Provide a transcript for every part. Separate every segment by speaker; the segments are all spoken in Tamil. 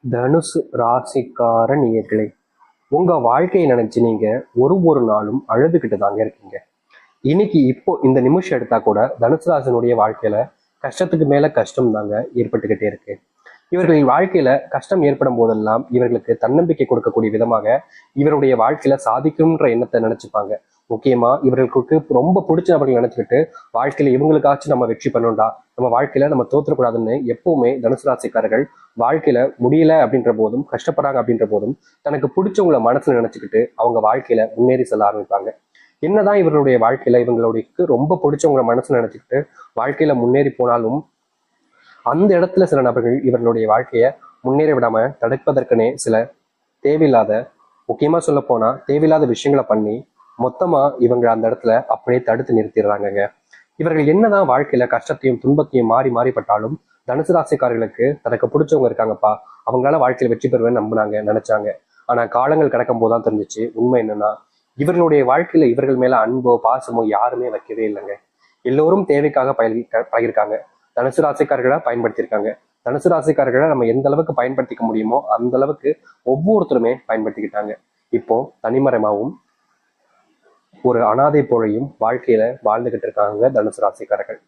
Speaker 1: தனுசு ராசிக்கார நேயர்களே, உங்க வாழ்க்கையை நினைச்சு நீங்க ஒரு நாளும் அழுதுகிட்டு தாங்க இருக்கீங்க. இன்னைக்கு இப்போ இந்த நிமிஷம் எடுத்தா கூட தனுசு ராசினுடைய வாழ்க்கையில கஷ்டத்துக்கு மேல கஷ்டம் தாங்க ஏற்பட்டுக்கிட்டே இருக்கு. இவர்களின் வாழ்க்கையில கஷ்டம் ஏற்படும் போதெல்லாம் இவர்களுக்கு தன்னம்பிக்கை கொடுக்கக்கூடிய விதமாக இவருடைய வாழ்க்கையில சாதிக்கும்ன்ற எண்ணத்தை நினைச்சுப்பாங்க. முக்கியமா இவர்களுக்கு ரொம்ப பிடிச்ச நபர்கள் நினைச்சுக்கிட்டு வாழ்க்கையில இவங்களுக்காச்சும் நம்ம வெற்றி பண்ணணும்டா, நம்ம வாழ்க்கையில நம்ம தோத்துறக்கூடாதுன்னு எப்பவுமே தனுசு ராசிக்காரர்கள் வாழ்க்கையில முடியல அப்படின்ற போதும் கஷ்டப்படுறாங்க அப்படின்ற போதும் தனக்கு பிடிச்சவங்கள மனசுல நினைச்சுக்கிட்டு அவங்க வாழ்க்கையில முன்னேறி செல்ல ஆரம்பிப்பாங்க. என்னதான் இவர்களுடைய வாழ்க்கையில இவங்களுடைய ரொம்ப பிடிச்சவங்கள மனசுல நினைச்சுக்கிட்டு வாழ்க்கையில முன்னேறி போனாலும் அந்த இடத்துல சில நபர்கள் இவர்களுடைய வாழ்க்கையை முன்னேற விடாம தடுப்பதற்குனே சில தேவையில்லாத, முக்கியமா சொல்ல போனா தேவையில்லாத விஷயங்களை பண்ணி மொத்தமா இவங்க அந்த இடத்துல அப்படியே தடுத்து நிறுத்திடுறாங்கங்க. இவர்கள் என்னதான் வாழ்க்கையில கஷ்டத்தையும் துன்பத்தையும் மாறி மாறிப்பட்டாலும் தனுசு ராசிக்காரர்களுக்கு தனக்கு பிடிச்சவங்க இருக்காங்கப்பா, அவங்களால வாழ்க்கையில வெற்றி பெறுவேன்னு நம்பினாங்க, நினைச்சாங்க. ஆனா காலங்கள் கடக்கும் போதுதான் தெரிஞ்சிச்சு உண்மை என்னன்னா, இவர்களுடைய வாழ்க்கையில இவர்கள் மேல அன்போ பாசமோ யாருமே வைக்கவே இல்லைங்க. எல்லோரும் தேவைக்காக பழகிருக்காங்க. தனுசு ராசிக்காரர்களை பயன்படுத்தியிருக்காங்க. தனுசு ராசிக்காரர்களை நம்ம எந்த அளவுக்கு பயன்படுத்திக்க முடியுமோ அந்த அளவுக்கு ஒவ்வொருத்தருமே பயன்படுத்திக்கிட்டாங்க. இப்போ தனிமரமாவும் ஒரு அனாதை போலையும் வாழ்க்கையில வாழ்ந்துகிட்டு இருக்காங்க தனுசு ராசிக்காரர்கள்.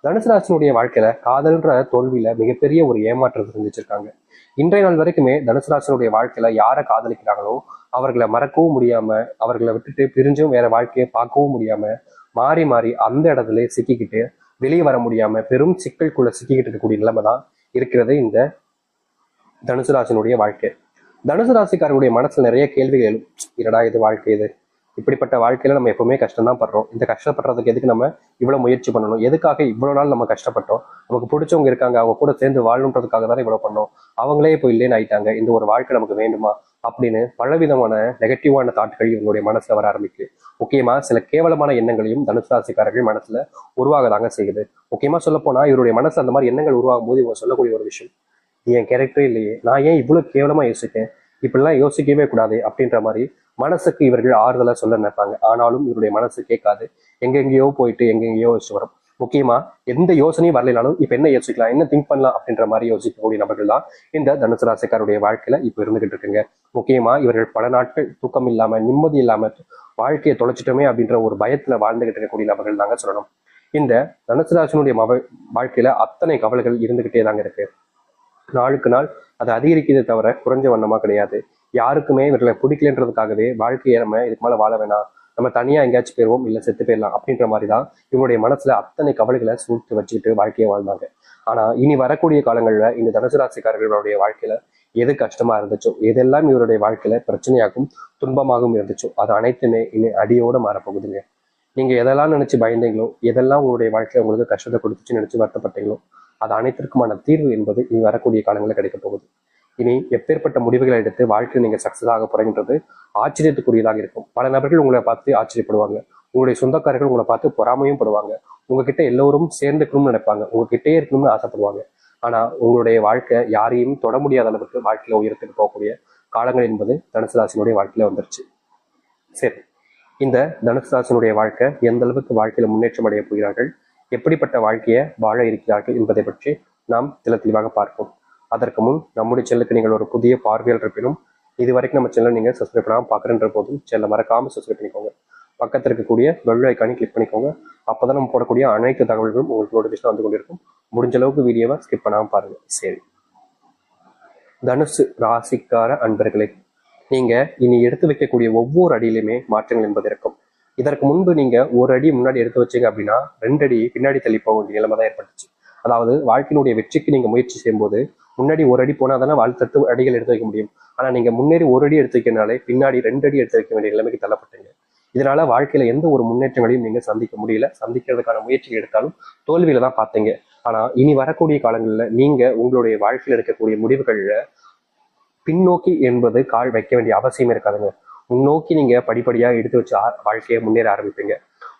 Speaker 1: தனுசு ராசினுடைய வாழ்க்கையில காதல்ன்ற தோல்வியில மிகப்பெரிய ஒரு ஏமாற்றத்தை சந்திச்சிருக்காங்க. இன்றைய நாள் வரைக்குமே தனுசு ராசினுடைய வாழ்க்கையில யாரை காதலிக்கிறாங்களோ அவர்களை மறக்கவும் முடியாம, அவர்களை விட்டுட்டு பிரிஞ்சும் வேற வாழ்க்கையை பார்க்கவும் முடியாம மாறி மாறி அந்த இடத்துல சிக்கிக்கிட்டு வெளியே வர முடியாம பெரும் சிக்கலுக்குள்ள சிக்கிக்கிட்டு இருக்கக்கூடிய நிலைமை தான் இருக்கிறது இந்த தனுசு ராசினுடைய வாழ்க்கை. தனுசு ராசிக்காரருடைய மனசுல நிறைய கேள்விகள் எழும். என்னடா இது வாழ்க்கை, இது இப்படிப்பட்ட வாழ்க்கையில நம்ம எப்பவுமே கஷ்டம் தான் படுறோம். இந்த கஷ்டப்படுறதுக்கு எதுக்கு நம்ம இவ்வளவு முயற்சி பண்ணணும், எதுக்காக இவ்வளவு நாள் நம்ம கஷ்டப்பட்டோம், நமக்கு பிடிச்சவங்க இருக்காங்க அவங்க கூட சேர்ந்து வாழணுன்றதுக்காக தானே இவ்வளவு பண்ணோம், அவங்களே இப்போ இல்லைன்னு ஆயிட்டாங்க, இந்த ஒரு வாழ்க்கை நமக்கு வேண்டுமா அப்படின்னு பலவிதமான நெகட்டிவான தாட்கள் இவங்களுடைய மனசுல வர ஆரம்பிக்கு. முக்கியமா சில கேவலமான எண்ணங்களையும் தனுசு ராசிக்காரர்கள் மனசுல உருவாகதாங்க செய்யுது. முக்கியமா சொல்ல போனா இவருடைய மனசுல அந்த மாதிரி எண்ணங்கள் உருவாகும் போது இவங்க சொல்லக்கூடிய ஒரு விஷயம், என் கேரக்டரே இல்லையே, நான் ஏன் இவ்வளவு கேவலமா யோசிக்கேன், இப்படிலாம் யோசிக்கவே கூடாது அப்படின்ற மாதிரி மனசுக்கு இவர்கள் ஆறுதலா சொல்ல நினைப்பாங்க. ஆனாலும் இவருடைய மனசு கேட்காது, எங்கெங்கேயோ போயிட்டு எங்கெங்கேயோ யோசிச்சு வரும். முக்கியமா எந்த யோசனையும் வரலைனாலும் இப்ப என்ன யோசிக்கலாம், என்ன திங்க் பண்ணலாம் அப்படின்ற மாதிரி யோசிக்கக்கூடிய நபர்கள் தான் இந்த தனுசு ராசிக்காருடைய வாழ்க்கையில இப்ப இருந்துகிட்டு இருக்குங்க. முக்கியமா இவர்கள் பல நாட்கள் தூக்கம் இல்லாம நிம்மதி இல்லாம வாழ்க்கையை தொலைச்சிட்டோமே அப்படின்ற ஒரு பயத்துல வாழ்ந்துகிட்டு இருக்கக்கூடிய நபர்கள் தாங்க சொல்லணும். இந்த தனுசு ராசினுடைய வாழ்க்கையில அத்தனை கவலைகள் இருந்துகிட்டே தாங்க இருக்கு. நாளுக்கு நாள் அது அதிகரிக்கிறதே தவிர குறைஞ்ச வண்ணமா கிடையாது. யாருக்குமே இவர்களை பிடிக்கலன்றதுக்காகவே வாழ்க்கையை நம்ம இதுக்கு மேல வாழ வேணாம், நம்ம தனியா எங்கேயாச்சும் போயிருவோம், இல்ல செத்து போயிடலாம் அப்படின்ற மாதிரி தான் இவங்களுடைய மனசுல அத்தனை கவலைகளை சூழ்த்து வச்சுக்கிட்டு வாழ்க்கையை வாழ்ந்தாங்க. ஆனா இனி வரக்கூடிய காலங்கள்ல இந்த தனுசு ராசிக்காரர்களுடைய வாழ்க்கையில எது கஷ்டமா இருந்துச்சோ, எதெல்லாம் இவருடைய வாழ்க்கையில பிரச்சனையாகவும் துன்பமாகவும் இருந்துச்சோ அது அனைத்துமே இனி அடியோட மாறப்போகுதுங்க. நீங்க எதெல்லாம் நினைச்சு பயந்தீங்களோ, எதெல்லாம் உங்களுடைய வாழ்க்கையில உங்களுக்கு கஷ்டத்தை கொடுத்துச்சு நினைச்சு வருத்தப்பட்டீங்களோ அது அனைத்திற்குமான தீர்வு என்பது இனி வரக்கூடிய காலங்களில் கிடைக்க போகுது. இனி எப்பேற்பட்ட முடிவுகளை எடுத்து வாழ்க்கையில் நீங்க சக்சஸ் ஆக போறீங்கன்றது ஆச்சரியத்துக்குரியதாக இருக்கும். பல நபர்கள் உங்களை பார்த்து ஆச்சரியப்படுவாங்க, உங்களுடைய சொந்தக்காரர்கள் உங்களை பார்த்து பொறாமையும் படுவாங்க, உங்ககிட்ட எல்லோரும் சேர்ந்துக்கணும்னு நினைப்பாங்க, உங்ககிட்டே இருக்கணும்னு ஆசைப்படுவாங்க. ஆனா உங்களுடைய வாழ்க்கை யாரையும் தொட முடியாத அளவுக்கு வாழ்க்கையில உயரத்துக்கு போகக்கூடிய காலங்கள் என்பது தனுசு ராசினுடைய வாழ்க்கையில வந்துருச்சு. சரி, இந்த தனுசு ராசினுடைய வாழ்க்கை எந்த அளவுக்கு வாழ்க்கையில முன்னேற்றம் அடைய போகிறார்கள், எப்படிப்பட்ட வாழ்க்கையை வாழ இருக்கிறார்கள் என்பதை பற்றி நாம் தெளிவாக பார்ப்போம். அதற்கு முன் நம்முடைய சேனலுக்கு நீங்கள் ஒரு புதிய பார்வையால் இருப்பினும் இது வரைக்கும் நம்ம சேனல் நீங்க சப்ஸ்கிரைப் பண்ணாமல் பார்க்குறன்ற போதும் சேனலை மறக்காம சப்ஸ்கிரைப் பண்ணிக்கோங்க. பக்கத்தில் இருக்கக்கூடிய பெல் ஐக்கானை கிளிக் பண்ணிக்கோங்க. அப்போதான் நம்ம போடக்கூடிய அனைத்து தகவல்களும் உங்களுக்கு நோட்டிஃபிகேஷன் வந்து கொண்டிருக்கும். முடிஞ்ச அளவுக்கு வீடியோவை ஸ்கிப் பண்ணாமல் பாருங்க. சரி, தனுசு ராசிக்கார அன்பர்களே, நீங்க இனி எடுத்து வைக்கக்கூடிய ஒவ்வொரு அடியிலுமே மாற்றங்கள் என்பது இருக்கும். இதற்கு முன்பு நீங்க ஒரு அடி முன்னாடி எடுத்து வச்சீங்க அப்படின்னா 2 அடி பின்னாடி தள்ளி போக வேண்டிய நிலைமை தான் ஏற்பட்டுச்சு. அதாவது வாழ்க்கையினுடைய வெற்றிக்கு நீங்க முயற்சி செய்யும்போது முன்னாடி ஒரு அடி போனா தானே வாழ்த்தட்டு அடிகள் எடுத்து வைக்க முடியும். ஆனா நீங்க முன்னேறி ஒரு அடி எடுத்து வைக்கிறனாலே பின்னாடி 2 அடி எடுத்து வைக்க வேண்டிய நிலைமைக்கு தள்ளப்பட்டீங்க. இதனால வாழ்க்கையில எந்த ஒரு முன்னேற்றங்களையும் நீங்க சந்திக்க முடியல, சந்திக்கிறதுக்கான முயற்சி எடுத்தாலும் தோல்வியில தான் பார்த்தீங்க. ஆனா இனி வரக்கூடிய காலங்களில் நீங்க உங்களுடைய வாழ்க்கையில் எடுக்கக்கூடிய முடிவுகள்ல பின்னோக்கி என்பது கால் வைக்க வேண்டிய அவசியம் இருக்காதுங்க. முன்னோக்கி நீங்க படிப்படியா எடுத்து வச்சு வாழ்க்கையை முன்னேற ஆரம்பிப்பீங்க.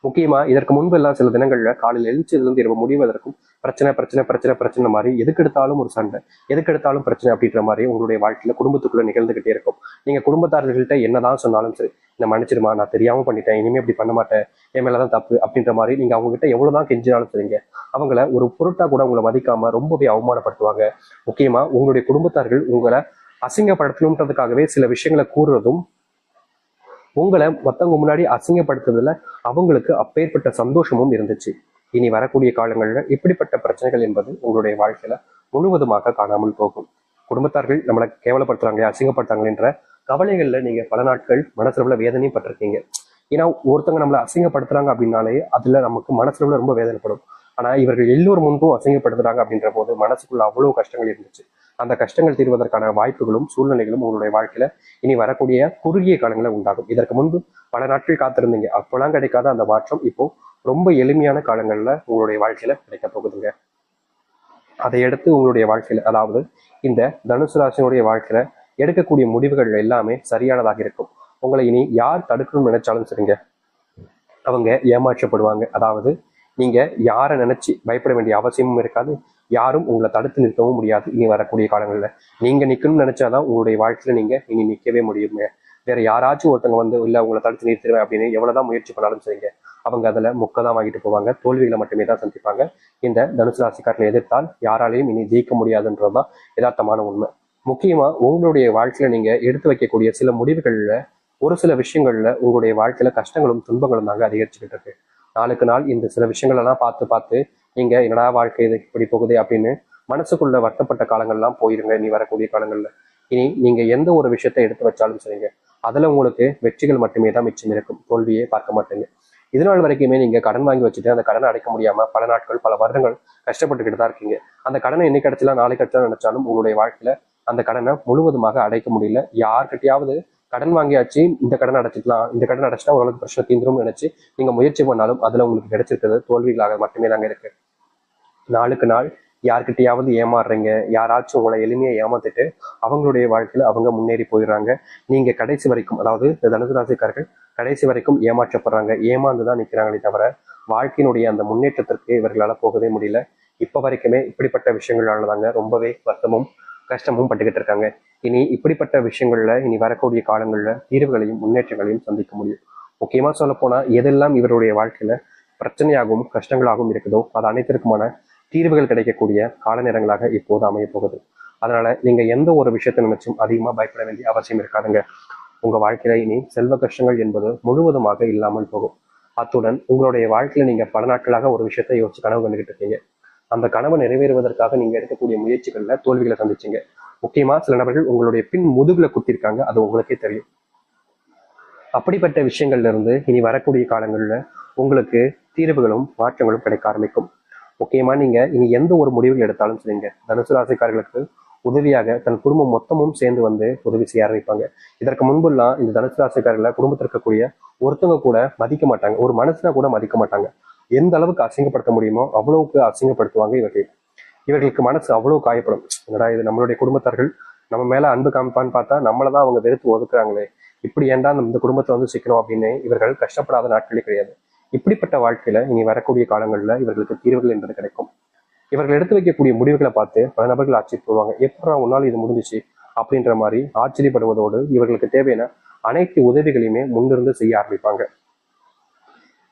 Speaker 1: முக்கியமா இதற்கு முன்பு எல்லாம் சில தினங்கள்ல காலையில் எழுந்ததுலேருந்து இரவு முடிவதற்கும் பிரச்சனை பிரச்சனை பிரச்சனை பிரச்சனை மாதிரி எதுக்கு எடுத்தாலும் ஒரு சண்டை, எதுக்கு எடுத்தாலும் பிரச்சனை அப்படின்ற மாதிரி உங்களுடைய வாழ்க்கையில குடும்பத்துக்குள்ள நிகழ்ந்துகிட்டே இருக்கும். நீங்க குடும்பத்தார்கள்கிட்ட என்னதான் சொன்னாலும் சரி, இந்த மன்னிச்சிருமா, நான் தெரியாம பண்ணிட்டேன், இனிமே இப்படி பண்ண மாட்டேன், என் மேலதான் தப்பு அப்படின்ற மாதிரி நீங்க அவங்க கிட்ட எவ்வளவுதான் கெஞ்சினாலும் சரிங்க, அவங்கள ஒரு பொருட்டா கூட உங்களை மதிக்காம ரொம்பவே அவமானப்படுத்துவாங்க. முக்கியமா உங்களுடைய குடும்பத்தார்கள் உங்களை அசிங்கப்படுத்தணுன்றதுக்காகவே சில விஷயங்களை கூறுறதும், உங்களை மற்றவங்க முன்னாடி அசிங்கப்படுத்துறதுல அவங்களுக்கு அப்பேற்பட்ட சந்தோஷமும் இருந்துச்சு. இனி வரக்கூடிய காலங்களில் இப்படிப்பட்ட பிரச்சனைகள் என்பது உங்களுடைய வாழ்க்கையில முழுவதுமாக காணாமல் போகும். குடும்பத்தார்கள் நம்மளை கேவலப்படுத்துறாங்க, அசிங்கப்படுத்தாங்களேன்ற கவலைகள்ல நீங்க பல நாட்கள் மனசுல வேதனையும் பட்டிருக்கீங்க. ஏன்னா ஒருத்தவங்க நம்மளை அசிங்கப்படுத்துறாங்க அப்படின்னாலே அதுல நமக்கு மனசுல ரொம்ப வேதனைப்படும். ஆனா இவர்கள் எல்லோரும் முன்பும் அசிங்கப்படுத்துறாங்க அப்படின்ற போது மனசுக்குள்ள அவ்வளவு கஷ்டங்கள் இருந்துச்சு. அந்த கஷ்டங்கள் தீர்வதற்கான வாய்ப்புகளும் சூழ்நிலைகளும் உங்களுடைய வாழ்க்கையில இனி வரக்கூடிய குறுகிய காலங்களில் உண்டாகும். இதற்கு முன்பு பல நாட்கள் காத்திருந்தீங்க, அப்போலாம் கிடைக்காத அந்த மாற்றம் இப்போ ரொம்ப எளிமையான காலங்கள்ல உங்களுடைய வாழ்க்கையில கிடைக்க போகுதுங்க. அதை எடுத்து உங்களுடைய வாழ்க்கையில, அதாவது இந்த தனுசு ராசினுடைய வாழ்க்கையில எடுக்கக்கூடிய முடிவுகள் எல்லாமே சரியானதாக இருக்கும். உங்களை இனி யார் தடுக்கணும்னு நினைச்சாலும் சரிங்க, அவங்க ஏமாற்றப்படுவாங்க. அதாவது நீங்க யாரை நினைச்சு பயப்பட வேண்டிய அவசியமும் இருக்காது, யாரும் உங்களை தடுத்து நிற்கவும் முடியாது. இனி வரக்கூடிய காலங்களில் நீங்க நிற்கணும்னு நினைச்சாதான் உங்களுடைய வாழ்க்கையில நீங்க இனி நிற்கவே முடியுங்க. வேற யாராச்சும் ஒருத்தவங்க வந்து இல்லை உங்களை தடுத்து நிறுத்திடுவேன் அப்படின்னு எவ்வளவுதான் முயற்சி பண்ணாலும் சரிங்க, அவங்க அதுல முக்கதான் வாங்கிட்டு போவாங்க, தோல்விகளை மட்டுமே தான் சந்திப்பாங்க. இந்த தனுசு ராசிக்காரனை எதிர்த்தால் யாராலையும் இனி ஜெயிக்க முடியாதுன்றதுதான் யதார்த்தமான உண்மை. முக்கியமா உங்களுடைய வாழ்க்கையில நீங்க எடுத்து வைக்கக்கூடிய சில முடிவுகள்ல ஒரு சில விஷயங்கள்ல உங்களுடைய வாழ்க்கையில கஷ்டங்களும் துன்பங்களும் தாங்க அதிகரிச்சுக்கிட்டு இருக்கு. நாளுக்கு நாள் இந்த சில விஷயங்கள் எல்லாம் பார்த்து பார்த்து நீங்க என்னடா வாழ்க்கை இது இப்படி போகுது அப்படின்னு மனசுக்குள்ள வருத்தப்பட்ட காலங்கள்லாம் போயிருங்க. நீ வரக்கூடிய காலங்கள்ல இனி நீங்க எந்த ஒரு விஷயத்த எடுத்து வச்சாலும் சரிங்க, அதுல உங்களுக்கு வெற்றிகள் மட்டுமே தான் மிச்சம் இருக்கும், தோல்வியே பார்க்க மாட்டீங்க. இதனால் வரைக்குமே நீங்க கடன் வாங்கி வச்சுட்டு அந்த கடனை அடைக்க முடியாம பல நாட்கள் பல வருடங்கள் கஷ்டப்பட்டுக்கிட்டு தான் இருக்கீங்க. அந்த கடனை என்னைக்கு கிடைச்சலாம் நாளைக்கு கிடைச்சலாம் நினைச்சாலும் உங்களுடைய வாழ்க்கையில அந்த கடனை முழுவதுமாக அடைக்க முடியல. யார்கிட்டயாவது கடன் வாங்கியாச்சு, இந்த கடன் அடைச்சிக்கலாம், இந்த கடன் அடைச்சிட்டா ஓரளவுக்கு பிரச்சனை தீந்துரும் நினைச்சு நீங்க முயற்சி பண்ணாலும் அதுல உங்களுக்கு கிடைச்சிருக்கிறது தோல்விகளாக மட்டுமே தாங்க இருக்கு. நாளுக்கு நாள் யார்கிட்டயாவது ஏமாறுறீங்க, யாராச்சும் உங்களை எளிமையை ஏமாத்திட்டு அவங்களுடைய வாழ்க்கையில அவங்க முன்னேறி போயிடுறாங்க. நீங்க கடைசி வரைக்கும், அதாவது தனுசு ராசிக்காரர்கள் கடைசி வரைக்கும் ஏமாற்றப்படுறாங்க, ஏமாந்துதான் நிற்கிறாங்களே தவிர வாழ்க்கையினுடைய அந்த முன்னேற்றத்திற்கு இவர்களால போகவே முடியல. இப்ப வரைக்குமே இப்படிப்பட்ட விஷயங்களால தாங்க ரொம்பவே வருத்தமும் கஷ்டமும் பட்டுக்கிட்டு இருக்காங்க. இனி இப்படிப்பட்ட விஷயங்கள்ல இனி வரக்கூடிய காலங்கள்ல தீர்வுகளையும் முன்னேற்றங்களையும் சந்திக்க முடியும். முக்கியமா சொல்ல போனா எதெல்லாம் இவருடைய வாழ்க்கையில பிரச்சனையாகவும் கஷ்டங்களாகவும் இருக்குதோ அது அனைத்திற்குமான தீர்வுகள் கிடைக்கக்கூடிய கால நேரங்களாக இப்போது அமைய போகுது. அதனால நீங்க எந்த ஒரு விஷயத்தை நினைச்சும் அதிகமா பயப்பட வேண்டிய அவசியம் இருக்காதுங்க. உங்க வாழ்க்கையில இனி செல்வ கஷ்டங்கள் என்பது முழுவதுமாக இல்லாமல் போகும். அத்துடன் உங்களுடைய வாழ்க்கையில நீங்க பல நாட்களாக ஒரு விஷயத்தை யோசிச்சு கனவு கண்டுகிட்டு இருக்கீங்க. அந்த கனவை நிறைவேறுவதற்காக நீங்க எடுக்கக்கூடிய முயற்சிகள்ல தோல்விகளை சந்திச்சீங்க. முக்கியமா சில நபர்கள் உங்களுடைய பின் முதுகுல குத்திருக்காங்க, அது உங்களுக்கே தெரியும். அப்படிப்பட்ட விஷயங்கள்ல இருந்து இனி வரக்கூடிய காலங்கள்ல உங்களுக்கு தீர்வுகளும் மாற்றங்களும் கிடைக்க ஆரம்பிக்கும். முக்கியமா நீங்க இனி எந்த ஒரு முடிவுகள் எடுத்தாலும் சரிங்க, தனுசு ராசிக்காரர்களுக்கு உதவியாக தன் குடும்பம் மொத்தமும் சேர்ந்து வந்து உதவி செய்ய ஆரம்பிப்பாங்க. இதற்கு முன்பெல்லாம் இந்த தனுசு ராசிக்காரர்களை குடும்பத்தில் இருக்கக்கூடிய ஒருத்தவங்க கூட மதிக்க மாட்டாங்க, ஒரு மனசுனா கூட மதிக்க மாட்டாங்க. எந்த அளவுக்கு அசிங்கப்படுத்த முடியுமோ அவ்வளவுக்கு அசிங்கப்படுத்துவாங்க இவர்கள். இவர்களுக்கு மனசு அவ்வளவு காயப்படும். என்னடா இது நம்மளுடைய குடும்பத்தார்கள் நம்ம மேல அன்பு காமிப்பான்னு பார்த்தா நம்மளதான் அவங்க வெறுத்து ஒதுக்குறாங்களே, இப்படி ஏன்டா இந்த குடும்பத்தை வந்து சிக்கணும் அப்படின்னு இவர்கள் கஷ்டப்படாத நாட்களே கிடையாது. இப்படிப்பட்ட வாழ்க்கையில இனி வரக்கூடிய காலங்கள்ல இவர்களுக்கு தீர்வுகள் என்பது கிடைக்கும். இவர்கள் எடுத்து வைக்கக்கூடிய முடிவுகளை பார்த்து பல நபர்கள் ஆச்சரியப்படுவாங்க. எப்படா உன்னால இது முடிஞ்சிச்சு அப்படின்ற மாதிரி ஆச்சரியப்படுவதோடு இவர்களுக்கு தேவையான அனைத்து உதவிகளையுமே முன்னிருந்து செய்ய ஆரம்பிப்பாங்க.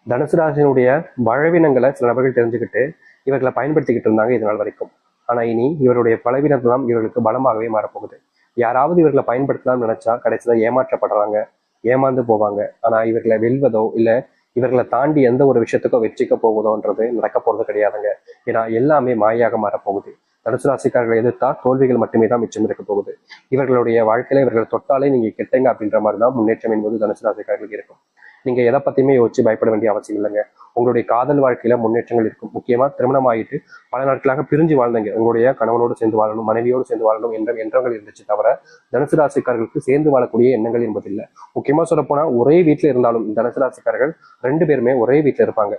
Speaker 1: தனுசு ராசியினுடைய பலவீனங்களை சில நபர்கள் தெரிஞ்சுக்கிட்டு இவர்களை பயன்படுத்திக்கிட்டு இருந்தாங்க இது நாள் வரைக்கும். ஆனா இனி இவருடைய பலவீனத்தெல்லாம் இவர்களுக்கு பலமாகவே மாறப்போகுது. யாராவது இவர்களை பயன்படுத்தலாம்னு நினைச்சா கடைசியில ஏமாற்றப்படுறாங்க, ஏமாந்து போவாங்க. ஆனா இவர்களை வெல்வதோ இல்ல இவர்களை தாண்டி எந்த ஒரு விஷயத்துக்கோ வெற்றிக்க போகுதோன்றது நடக்க போறது கிடையாதுங்க. ஏன்னா எல்லாமே மாயாக மாறப்போகுது. தனுசு ராசிக்காரர்களை எதிர்த்தா தோல்விகள் மட்டுமே தான் மிச்சம் இருக்க போகுது. இவர்களுடைய வாழ்க்கையில இவர்கள் தொட்டாலே நீங்க கெட்டங்க அப்படின்ற மாதிரி தான் முன்னேற்றம் என்பது தனுசு ராசிக்காரர்களுக்கு இருக்கும். நீங்க எதை பத்தியுமே யோசிச்சு பயப்பட வேண்டிய அவசியம் இல்லைங்க. உங்களுடைய காதல் வாழ்க்கையில முன்னேற்றங்கள் இருக்கும். முக்கியமா திருமணம் ஆகிட்டு பல நாட்களாக பிரிஞ்சு வாழ்ந்தீங்க, உங்களுடைய கணவனோடு சேர்ந்து வாழணும், மனைவியோடு சேர்ந்து வாழணும் என்ற எண்ணங்கள் இருந்துச்சு தவிர தனுசு ராசிக்காரர்களுக்கு சேர்ந்து வாழக்கூடிய எண்ணங்கள் என்பது இல்லை. முக்கியமா சொல்ல போனா ஒரே வீட்டுல இருந்தாலும் தனுசு ராசிக்காரர்கள் 2 பேருமே ஒரே வீட்டுல இருப்பாங்க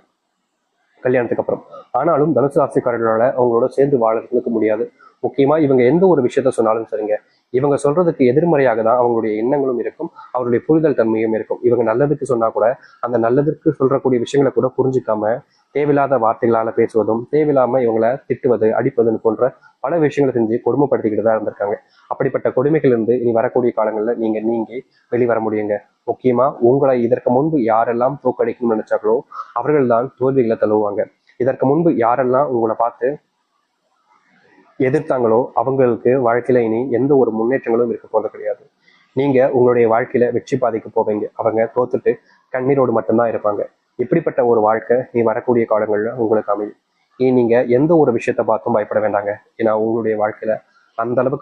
Speaker 1: கல்யாணத்துக்கு அப்புறம். ஆனாலும் தனுசு ராசிக்காரர்களால அவங்களோட சேர்ந்து வாழறதுக்கு முடியாது. முக்கியமா இவங்க எந்த ஒரு விஷயத்த சொன்னாலும் சரிங்க, இவங்க சொல்றதுக்கு எதிர்மறையாக தான் அவங்களுடைய எண்ணங்களும் இருக்கும், அவருடைய புரிதல் தன்மையும் இருக்கும். இவங்க நல்லதுக்கு சொன்னா கூட அந்த நல்லதுக்கு சொல்றக்கூடிய விஷயங்களை கூட புரிஞ்சுக்காம தேவையில்லாத வார்த்தைகளால பேசுவதும், தேவையில்லாம இவங்களை திட்டுவது, அடிப்பதுன்னு போன்ற பல விஷயங்களை செஞ்சு கொடுமைப்படுத்திக்கிட்டு தான் இருந்திருக்காங்க. அப்படிப்பட்ட கொடுமைகள் இருந்து இனி வரக்கூடிய காலங்களில் நீங்க வெளிவர முடியுங்க. முக்கியமா உங்களை இதற்கு முன்பு யாரெல்லாம் தோற்கடிக்கணும்னு நினைச்சாங்களோ அவர்கள் தான் தோல்விகளை தழுவுவாங்க. இதற்கு முன்பு யாரெல்லாம் உங்களை பார்த்து எதிர்த்தாங்களோ அவங்களுக்கு வாழ்க்கையில இனி எந்த ஒரு முன்னேற்றங்களும் இருக்க போறது கிடையாது. நீங்க உங்களுடைய வாழ்க்கையில வெற்றி பாதைக்கு போவீங்க. அவங்க தோத்துட்டு கண்ணீரோடு மட்டும்தான் இருப்பாங்க. இப்படிப்பட்ட ஒரு வாழ்க்கை நீ வரக்கூடிய காலங்கள்ல உங்களுக்கு அமையும். நீங்க எந்த ஒரு விஷயத்த பார்த்தும் பயப்பட வேண்டாங்க. ஏன்னா உங்களுடைய வாழ்க்கையில அந்த அளவுக்கு